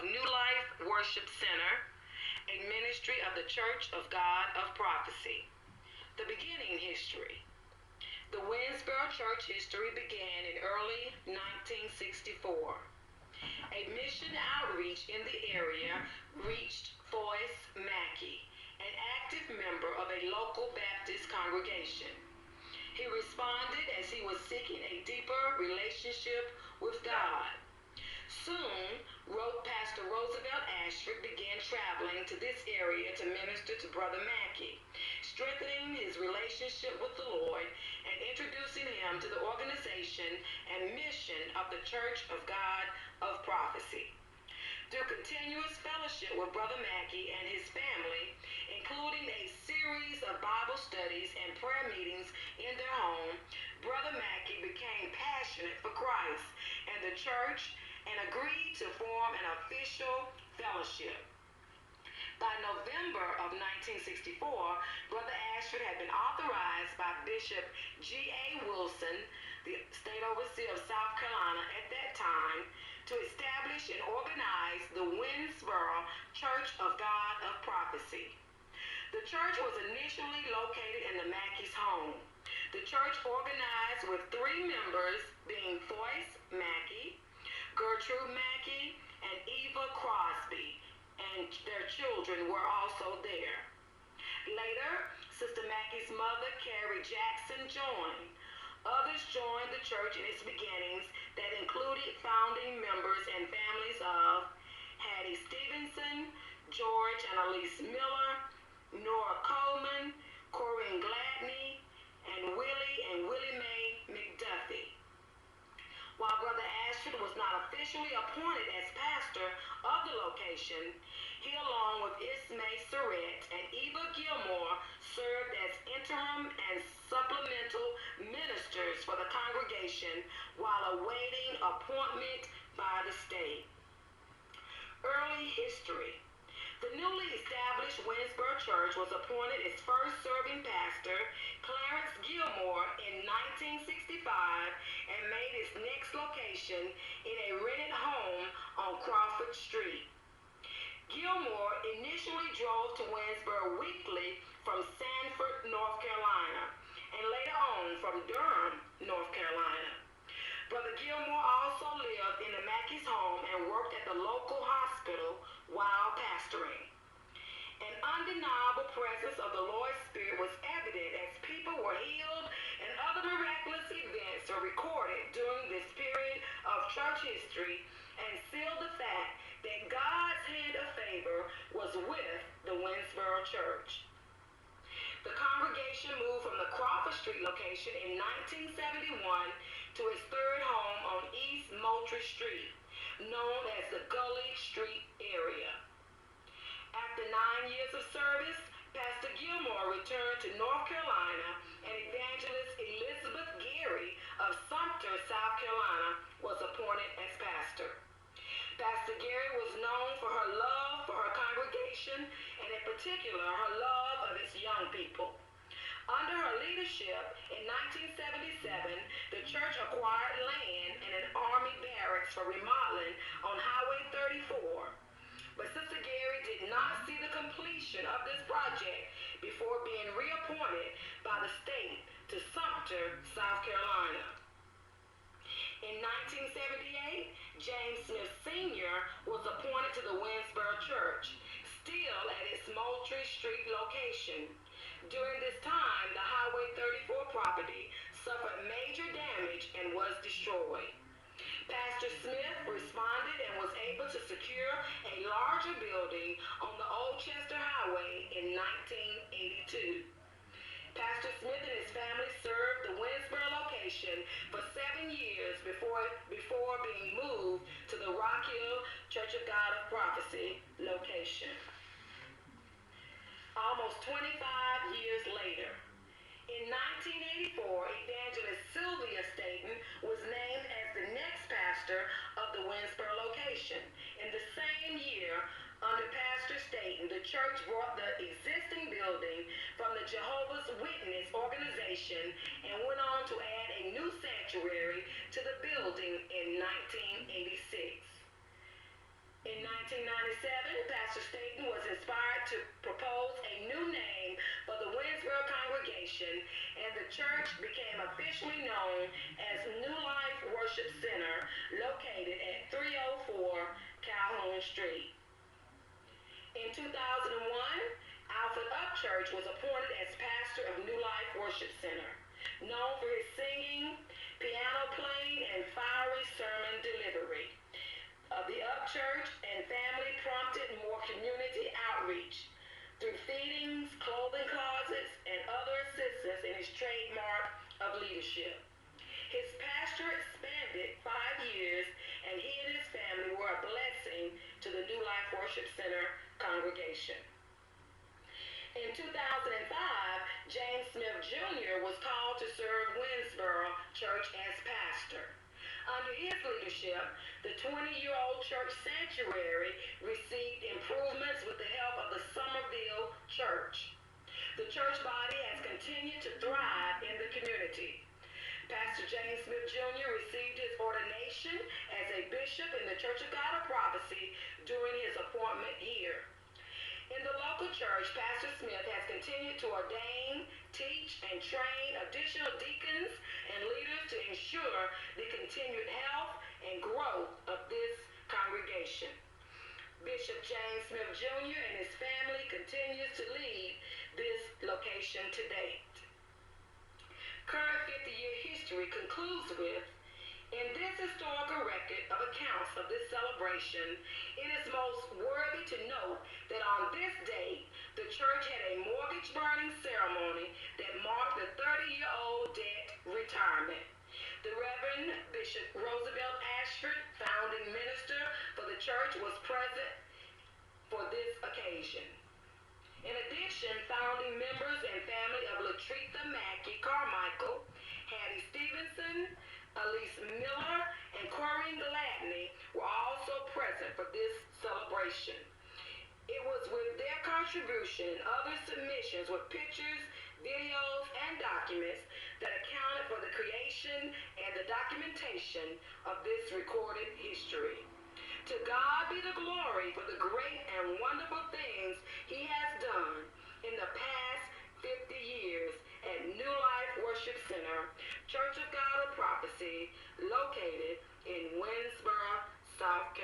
New Life Worship Center, a ministry of the Church of God of Prophecy. The beginning history. The Winnsboro church history began in early 1964. A mission outreach in the area reached Foyce Mackey, an active member of a local Baptist congregation. He responded as he was seeking a deeper relationship with God. Soon, Pastor Roosevelt Ashford began traveling to this area to minister to Brother Mackey, strengthening his relationship with the Lord and introducing him to the organization and mission of the Church of God of Prophecy. Through continuous fellowship with Brother Mackey and his family, including a series of Bible studies and prayer meetings in their home, Brother Mackey became passionate for Christ and the church and agreed to form an official fellowship. By November of 1964, Brother Ashford had been authorized by Bishop G.A. Wilson, the state overseer of South Carolina at that time, to establish and organize the Winnsboro Church of God of Prophecy. The church was initially located in the Mackey's home. The church organized with 3 members, being Foyce Mackey, Gertrude Mackey, and Eva Crosby, and their children were also there. Later, Sister Mackey's mother, Carrie Jackson, joined. Others joined the church in its beginnings that included founding members and families of Hattie Stevenson, George and Elise Miller, Nora Coleman, Corinne Gladney, and Willie Mae McDuffie. While Brother Ashford was not officially appointed as pastor of the location, he, along with Ismay Surratt and Eva Gilmore, served as interim and supplemental ministers for the congregation while awaiting appointment by the state. Early history. The newly established Winnsboro Church was appointed its first serving pastor, Clarence Gilmore, in 1965 and made its next location in a rented home on Crawford Street. Gilmore initially drove to Winnsboro weekly from Sanford, North Carolina, and later on from Durham, North Carolina. Brother Gilmore also lived in the Mackey's home and worked at the local hospital while pastoring. An undeniable presence of the Lord's Spirit was evident as people were healed and other miraculous events are recorded during this period of church history and seal the fact that God's hand of favor was with the Winnsboro Church. The congregation moved from the Crawford Street location in 1971 to its third home on East Moultrie Street, known as the Gully Street area. After 9 years of service, Pastor Gilmore returned to North Carolina, and Evangelist Elizabeth Gary of Sumter, South Carolina, was appointed as pastor. Pastor Gary was known for her love for her congregation, and in particular, her love of its young people. Under her leadership, in 1977, the church acquired land and an army barracks for remodeling on Highway 34. But Sister Gary did not see the completion of this project before being reappointed by the state to Sumter, South Carolina. In 1978, James Smith Sr. was appointed to the Winnsboro Church, still at its Moultrie Street location. During this time, the Highway 34 property suffered major damage and was destroyed. Pastor Smith responded and was able to secure a larger building on the Old Chester Highway in 1982. Pastor Smith and his family served the Winnsboro location for 7 years before being moved to the Rock Hill Church of God of Prophecy location. Almost 25 years later, in 1984, Evangelist Sylvia Staten was named as the next pastor of the Winnsboro location. In the same year, under Pastor Staten, the church brought the existing building from the Jehovah's Witness organization and went on to add a new sanctuary to the building in 1986. In 1997, Pastor Staten was inspired to propose a new name for the Winnsboro congregation, and the church became officially known as New Life Worship Center, located at 304 Calhoun Street. In 2001, Alfred Upchurch was appointed as pastor of New Life Worship Center, known for his singing, piano playing, and fiery sermon delivery. The Upchurch and family prompted more community outreach through feedings, clothing closets, and other assistance in his trademark of leadership. His pastor expanded 5 years, and he and his family were a blessing to the New Life Worship Center congregation. In 2005, James Smith Jr. was called to serve Winnsboro Church as pastor. Under his leadership, the 20-year-old church sanctuary received improvements with the help of the Somerville Church. The church body has continued to thrive in the community. Pastor James Smith Jr. received his ordination as a bishop in the Church of God of Prophecy during his appointment here. In the local church, Pastor Smith has continued to ordain, teach, and train additional deacons and leaders to ensure the continued health and growth of this congregation. Bishop James Smith Jr. and his family continues to lead this location to date. Current 50-year history concludes with, in this historical record of accounts of this celebration, it is most worthy to note that on this date, the church had a mortgage burning ceremony that marked the 30-year-old debt retirement. The Reverend Bishop Roosevelt Ashford, founding minister for the church, was present for this occasion. In addition, founding members and family of Latretha Mackey Carmichael, Hattie Stevenson, Elise Miller, and Corinne Gladney were also present for this celebration. It was with their contribution and other submissions with pictures, videos, and documents that accounted for the creation and the documentation of this recorded history. To God be the glory for the great and wonderful things he has done in the past 50 years at New Life Worship Center, Church of God of Prophecy, located in Winnsboro, South